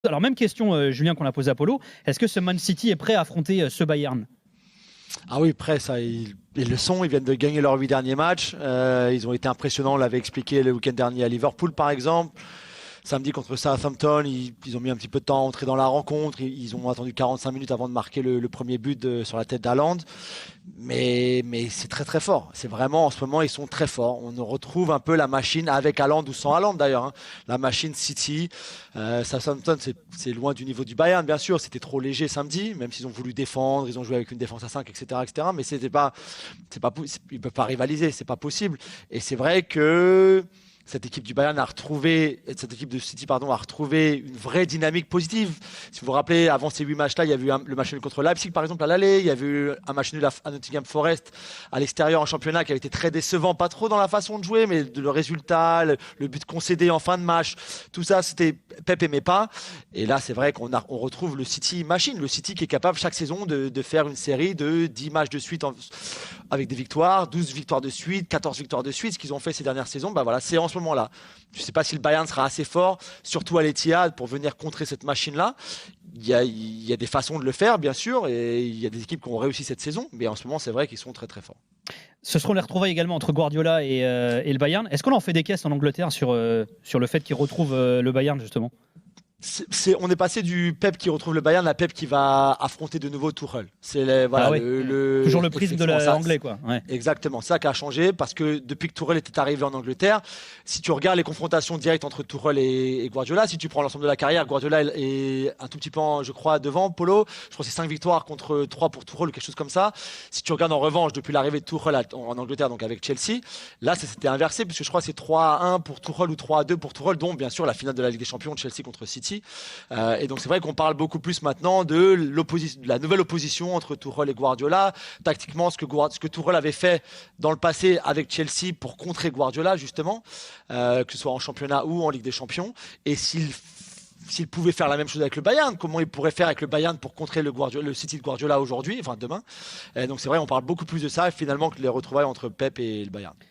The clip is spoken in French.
Alors même question, Julien, qu'on a posée à Polo. Est-ce que ce Man City est prêt à affronter ce Bayern? Ah oui, prêt, ça, ils le sont. Ils viennent de gagner leurs 8 derniers matchs. Ils ont été impressionnants. On l'avait expliqué le week-end dernier à Liverpool, par exemple. Samedi contre Southampton, ils ont mis un petit peu de temps à entrer dans la rencontre. Ils ont attendu 45 minutes avant de marquer le premier but sur la tête d'Haaland. Mais c'est très très fort. C'est vraiment, en ce moment, ils sont très forts. On retrouve un peu la machine avec Haaland ou sans Haaland d'ailleurs, hein. La machine City. Southampton, c'est loin du niveau du Bayern, bien sûr. C'était trop léger samedi, même s'ils ont voulu défendre. Ils ont joué avec une défense à 5, etc., etc. Mais ils peuvent pas rivaliser. C'est pas possible. Et c'est vrai que cette équipe du Bayern a retrouvé, cette équipe de City, pardon, a retrouvé une vraie dynamique positive. Si vous vous rappelez, avant ces 8 matchs-là, il y a eu le match nul contre Leipzig, par exemple, à l'aller. Il y a eu un match nul à Nottingham Forest à l'extérieur en championnat qui avait été très décevant, pas trop dans la façon de jouer, mais le résultat, le but concédé en fin de match, tout ça, c'était Pep aimait pas. Et là, c'est vrai on retrouve le City machine, le City qui est capable chaque saison de faire une série de 10 matchs de suite avec des victoires, 12 victoires de suite, 14 victoires de suite, ce qu'ils ont fait ces dernières saisons. Bah voilà, c'est en ce moment-là. Je ne sais pas si le Bayern sera assez fort, surtout à l'Etihad, pour venir contrer cette machine-là. Il y a des façons de le faire, bien sûr, et il y a des équipes qui ont réussi cette saison, mais en ce moment, c'est vrai qu'ils sont très très forts. Ce seront les retrouvailles également entre Guardiola et le Bayern. Est-ce qu'on en fait des caisses en Angleterre sur le fait qu'ils retrouvent le Bayern, justement? On est passé du Pep qui retrouve le Bayern à Pep qui va affronter de nouveau Tuchel. Ah Voilà, ouais. Toujours le prisme de effectivement, l'anglais, quoi. Ouais. exactement, ça qui a changé parce que depuis que Tuchel était arrivé en Angleterre, si tu regardes les confrontations directes entre Tuchel et Guardiola, si tu prends l'ensemble de la carrière, Guardiola est un tout petit peu, je crois, devant Polo. Je crois que c'est 5 victoires contre 3 pour Tuchel ou quelque chose comme ça. Si tu regardes en revanche depuis l'arrivée de Tuchel en Angleterre, donc avec Chelsea, là ça s'était inversé puisque je crois que c'est 3-1 pour Tuchel ou 3-2 pour Tuchel, dont bien sûr la finale de la Ligue des Champions de Chelsea contre City. Et donc c'est vrai qu'on parle beaucoup plus maintenant de la nouvelle opposition entre Tuchel et Guardiola. Tactiquement, ce que Tuchel avait fait dans le passé avec Chelsea pour contrer Guardiola justement, que ce soit en championnat ou en Ligue des Champions. Et s'il pouvait faire la même chose avec le Bayern, comment il pourrait faire avec le Bayern pour contrer le City de Guardiola aujourd'hui, enfin demain. Donc c'est vrai, on parle beaucoup plus de ça finalement que les retrouvailles entre Pep et le Bayern.